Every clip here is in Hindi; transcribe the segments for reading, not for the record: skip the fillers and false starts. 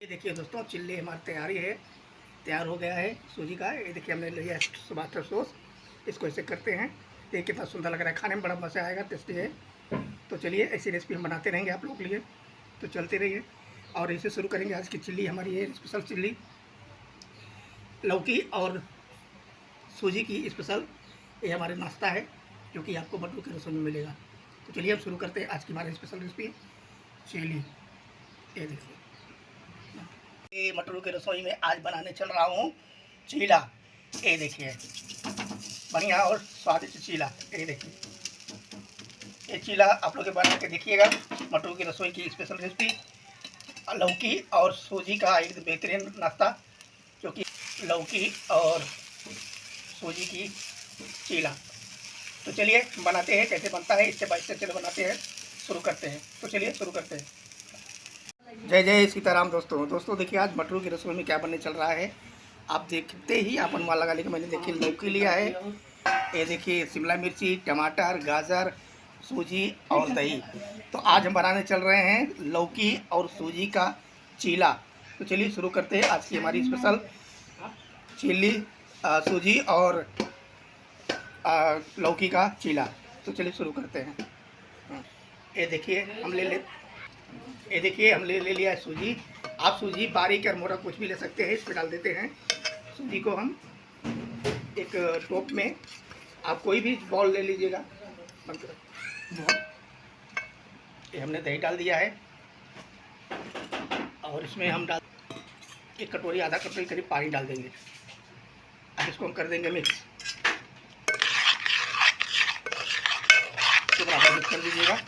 देखिए दोस्तों, चिल्ली हमारी तैयार हो गया है सूजी का। ये देखिए हमने लिया है टमाटर सॉस। इसको ऐसे करते हैं। ये कितना सुंदर लग रहा है, खाने में बड़ा मज़ा आएगा, टेस्टी है। तो चलिए ऐसी रेसिपी हम बनाते रहेंगे आप लोगों के लिए, तो चलते रहिए। और इसे शुरू करेंगे। आज की चिल्ली हमारी है स्पेशल चिल्ली, लौकी और सूजी की स्पेशल। ये हमारे नाश्ता है जो कि आपको मटरू के रसोई में मिलेगा। तो चलिए अब शुरू करते हैं आज की हमारी स्पेशल रेसिपी चिल्ली। ये देखिए, ये मटरू के रसोई में आज बनाने चल रहा हूँ चीला। ये देखिए, बढ़िया और स्वादिष्ट चीला। ये देखिए, ये चीला आप लोग बना के देखिएगा। मटरू की रसोई की स्पेशल रेसिपी, लौकी और सूजी का एक बेहतरीन नाश्ता, जो कि लौकी और सूजी की चीला। तो चलिए बनाते हैं, कैसे बनता है इससे बाइक से चलो बनाते हैं, शुरू करते हैं। तो चलिए शुरू करते हैं। जय जय सीताराम। दोस्तों देखिए, आज मटरू की रसोई में क्या बनने चल रहा है आप देखते ही आप अनुमान लगा लेंगे। मैंने देखिए लौकी लिया है, ये देखिए शिमला मिर्ची, टमाटर, गाजर, सूजी और दही। तो आज हम बनाने चल रहे हैं लौकी और सूजी का चीला। तो चलिए शुरू करते हैं आज की हमारी स्पेशल चिल्ली, सूजी और लौकी का चीला। तो चलिए शुरू करते हैं। ये देखिए हम ले लिया है सूजी। आप सूजी बारीक और मोटा कुछ भी ले सकते हैं। इस पर डाल देते हैं सूजी को हम एक टोप में। आप कोई भी बॉल ले लीजिएगा। ये हमने दही डाल दिया है और इसमें हम एक कटोरी आधा कटोरी करीब पानी डाल देंगे। अब इसको हम कर देंगे मिक्स। तो बराबर मिक्स कर दीजिएगा।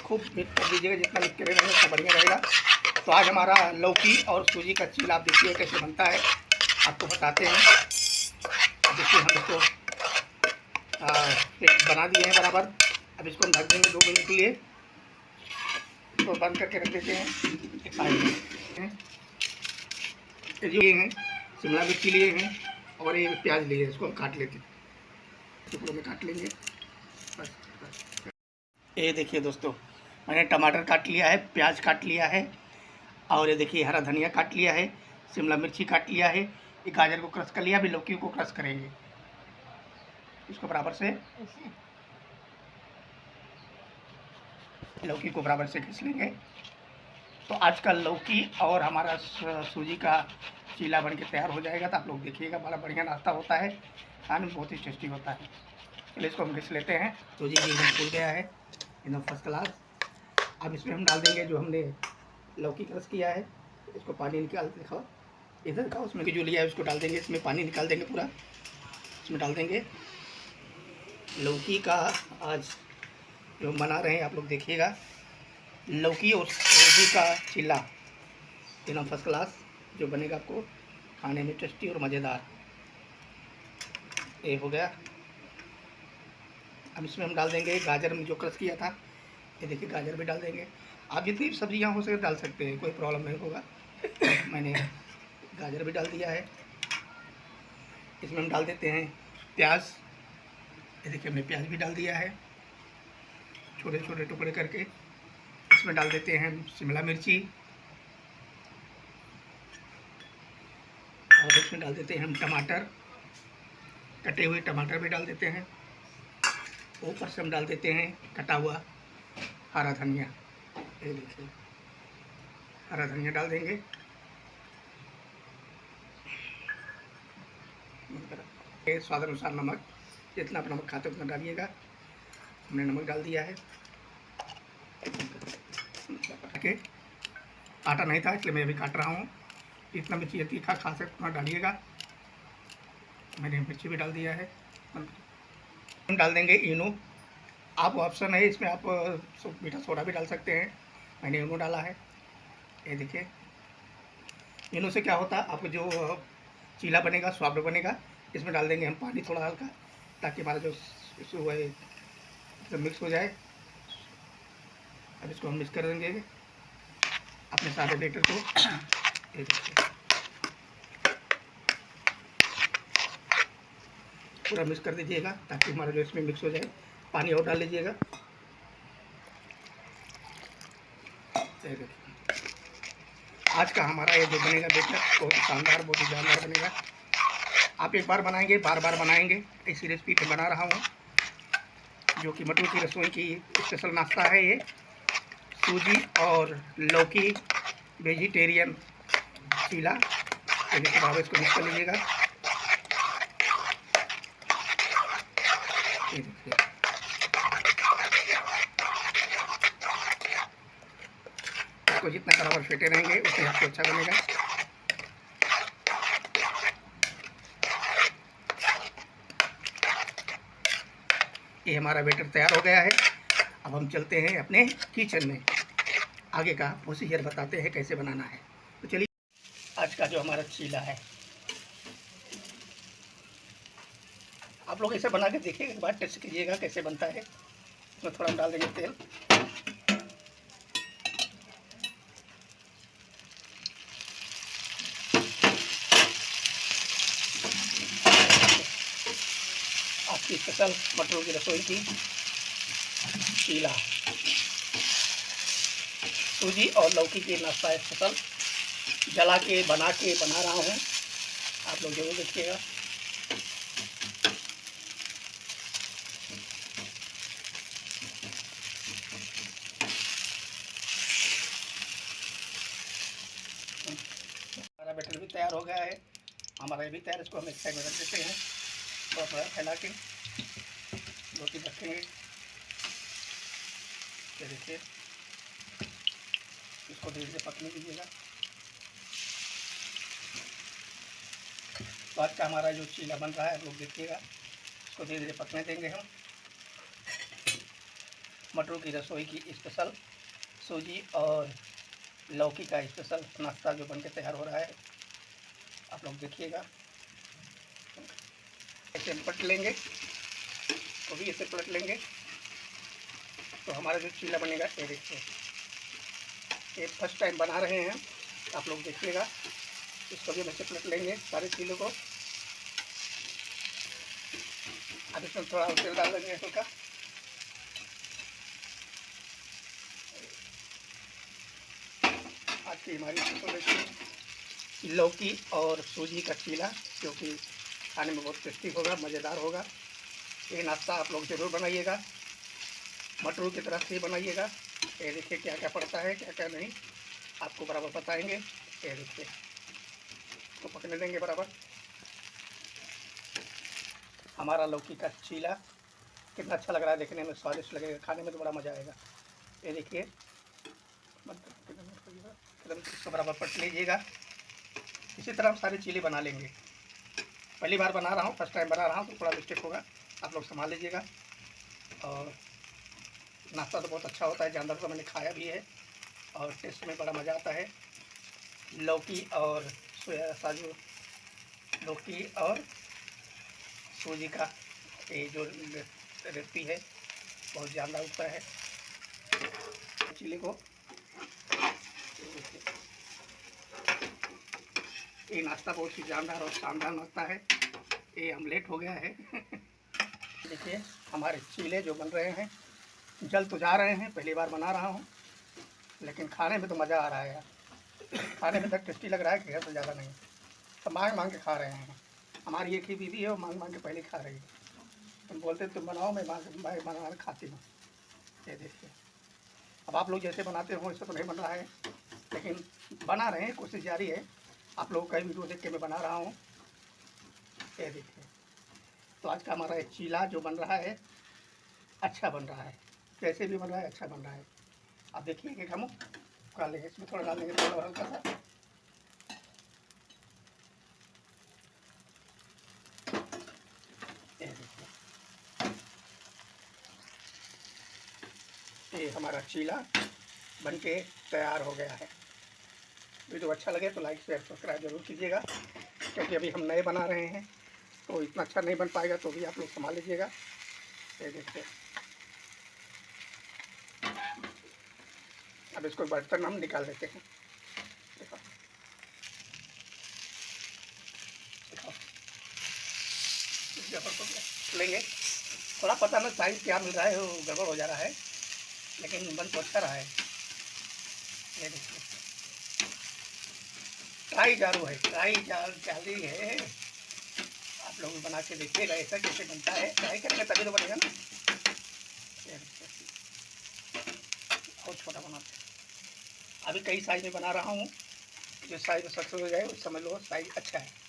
खूब मिक्स कर दीजिएगा, जितना मिक्स करेंगे उतना बढ़िया रहेगा। तो आज हमारा लौकी और सूजी का चीला आप देखिए कैसे बनता है, आपको बताते हैं। देखिए हम इसको बना दिए हैं बराबर। अब इसको हम ढक देंगे 2 मिनट के लिए। इसको बंद करके रख देते हैं एक साइड में। ये हैं शिमला मिर्ची लिए हैं और ये प्याज लिए हैं। इसको हम काट लेते हैं, टुकड़ों में काट लेंगे बस। ये देखिए दोस्तों, मैंने टमाटर काट लिया है, प्याज काट लिया है और ये देखिए हरा धनिया काट लिया है, शिमला मिर्ची काट लिया है, ये गाजर को क्रश कर लिया। अभी लौकी को क्रश करेंगे, इसको बराबर से लौकी को बराबर से घिस लेंगे। तो आज का लौकी और हमारा सूजी का चीला बन के तैयार हो जाएगा। तो आप लोग देखिएगा, बड़ा बढ़िया नाश्ता होता है, खाने में बहुत ही टेस्टी होता है। चलिए इसको हम घिस लेते हैं। सूजी भी एकदम फूल गया है, एकदम फर्स्ट क्लास। अब इसमें हम डाल देंगे जो हमने लौकी क्रश किया है। इसको पानी निकाल दिखाओ, इधर दिखाओ। उसमें जो लिया है उसको डाल देंगे, इसमें पानी निकाल देंगे पूरा। इसमें डाल देंगे लौकी का आज जो बना रहे हैं आप लोग देखिएगा, लौकी और सूजी का चीला एकदम फर्स्ट क्लास जो बनेगा, आपको खाने में टेस्टी और मज़ेदार। ये हो गया। अब इसमें हम डाल देंगे गाजर में जो क्रश किया था। ये देखिए गाजर भी डाल देंगे। आप जितनी सब्जियां हो सके डाल सकते हैं, कोई प्रॉब्लम नहीं होगा। मैंने गाजर भी डाल दिया है। इसमें हम डाल देते हैं प्याज। ये देखिए हमने प्याज भी डाल दिया है, छोटे छोटे टुकड़े करके। इसमें डाल देते हैं शिमला मिर्ची और इसमें डाल देते हैं हम टमाटर, कटे हुए टमाटर भी डाल देते हैं। ऊपर से हम डाल देते हैं कटा हुआ हरा धनिया। ये देखिए हरा धनिया डाल देंगे। स्वाद अनुसार नमक, जितना आप नमक खाते उतना डालिएगा। हमने नमक डाल दिया है। आटा नहीं था इसलिए मैं अभी काट रहा हूँ। जितना मिर्ची तीखा खा सकते उतना डालिएगा। मैंने मिर्ची भी डाल दिया है। हम डाल देंगे इनो। आप ऑप्शन है इसमें, आप मीठा सोडा भी डाल सकते हैं। मैंने इनो डाला है। ये देखिए, इनो से क्या होता है, आपको जो चीला बनेगा स्वाद बनेगा। इसमें डाल देंगे हम पानी थोड़ा हल्का, ताकि हमारा जो है सब मिक्स हो जाए। अब इसको हम मिक्स कर देंगे अपने सारे बैटर को। ये देखिए पूरा मिक्स कर दीजिएगा, ताकि हमारा जो इसमें मिक्स हो जाए पानी और डाल लीजिएगा। ये देखिए आज का हमारा ये जो बनेगा बेटर बहुत शानदार, बहुत ही जानदार बनेगा। आप एक बार बनाएंगे बार बार बनाएंगे। इसी रेसिपी पे बना रहा हूँ, जो कि मटरू की रसोई की स्पेशल नाश्ता है। ये सूजी और लौकी वेजिटेरियन चीला। तो देखिए बाबा इसको मिक्स कर लीजिएगा। ये देखिए इसको जितना बराबर फेंटे रहेंगे उतने आपको अच्छा बनेगा। ये हमारा बैटर तैयार हो गया है। अब हम चलते हैं अपने किचन में, आगे का प्रोसीजर बताते हैं कैसे बनाना है। तो चलिए आज का जो हमारा चीला है, आप लोग ऐसे बना के देखिए, एक बार टेस्ट कीजिएगा कैसे बनता है। इसमें थोड़ा हम डाल देंगे तेल। आपकी स्पेशल मटरू की रसोई की चीला सूजी और लौकी की नाश्ता है स्पेशल, जला के बना रहा हूँ। आप लोग जरूर देखिएगा। हमारा बैटर भी तैयार हो गया है, हमारा ये भी तैयार। इसको हम एक साइड में रख देते हैं, थोड़ा थोड़ा फैला के 2-3 रखेंगे। ये देखिए इसको धीरे धीरे पकने दीजिएगा। तो आज का हमारा जो चीला बन रहा है आप लोग देखिएगा, इसको धीरे धीरे पकने देंगे हम। मटरू की रसोई की स्पेशल सूजी और लौकी का स्पेशल नाश्ता जो बनके तैयार हो रहा है, आप लोग देखिएगा। ऐसे पलट लेंगे, तो भी ऐसे पलट लेंगे तो हमारा जो चीला बनेगा। ये देखिए ये फर्स्ट टाइम बना रहे हैं, आप लोग देखिएगा। इसको भी हम ऐसे पलट लेंगे सारे चीलों को। अब इसमें थोड़ा तेल डाल देंगे हल्का। आज की हमारी लौकी और सूजी का चीला, जो कि खाने में बहुत टेस्टी होगा, मज़ेदार होगा। ये नाश्ता आप लोग ज़रूर बनाइएगा, मटरू की तरफ से बनाइएगा। ये देखिए क्या क्या पड़ता है, क्या क्या नहीं, आपको बराबर बताएंगे। ये देखिए तो पकने देंगे बराबर। हमारा लौकी का चीला कितना अच्छा लग रहा है, देखने में स्वादिष्ट लगेगा, खाने में तो बड़ा मज़ा आएगा। ये देखिए एकदम इसको बराबर पट लीजिएगा। इसी तरह हम सारे चीले बना लेंगे। पहली बार बना रहा हूँ, फर्स्ट टाइम बना रहा हूँ, तो थोड़ा मिस्टेक होगा, आप लोग संभाल लीजिएगा। और नाश्ता तो बहुत अच्छा होता है, जानदार तो मैंने खाया भी है और टेस्ट में बड़ा मज़ा आता है। लौकी और साजू लौकी और सूजी का ये जो रेसिपी है बहुत जानदार होता है। चिली को ये नाश्ता बहुत ही जानदार और शानदार नाश्ता है। ये ऑमलेट हो गया है। देखिए हमारे चीले जो बन रहे हैं, जल तो जा रहे हैं, पहली बार बना रहा हूँ, लेकिन खाने में तो मज़ा आ रहा है यार। खाने में तक टेस्टी लग रहा है, कि तो ज़्यादा नहीं। सब मांग मांग के खा रहे हैं। हमारी एक ही बीवी है, वो मांग मांग के पहले खा रही है। तुम बोलते तुम बनाओ, मैं बना के खाती हूँ। ये देखिए अब आप लोग जैसे बनाते हो वैसे तो नहीं बन रहा है, लेकिन बना रहे हैं, कोशिश जारी है। आप लोगों का वीडियो देख के मैं बना रहा हूँ। ये देखिए तो आज का हमारा चीला जो बन रहा है अच्छा बन रहा है, कैसे भी बन रहा है अच्छा बन रहा है। आप देखिए कि हम डाल लेंगे, इसमें थोड़ा डाल देंगे, थोड़ा हल्का सा। ये देखिए ये हमारा चीला बनके तैयार हो गया है। वीडियो अच्छा लगे तो लाइक शेयर सब्सक्राइब जरूर कीजिएगा, क्योंकि अभी हम नए बना रहे हैं तो इतना अच्छा नहीं बन पाएगा, तो भी आप लोग संभाल लीजिएगा। ये देखिए अब इसको बर्तन हम निकाल लेते हैं। देखो देखो इस जगह को लेंगे, थोड़ा पता नहीं साइज़ क्या मिल रहा है, वो गड़बड़ हो जा रहा है, लेकिन बन तो अच्छा रहा है। ये देखिए, ट्राई जारू है, ट्राई जाली है। आप लोग भी बना के देखिएगा ऐसा कैसे बनता है, ट्राई करेंगे तभी तो बनेगा ना। ये देखिए, बहुत छोटा बनाते हैं। अभी कई साइज़ में बना रहा हूँ, जो साइज़ सक्सेस हो जाए वो समझ लो साइज़ अच्छा है।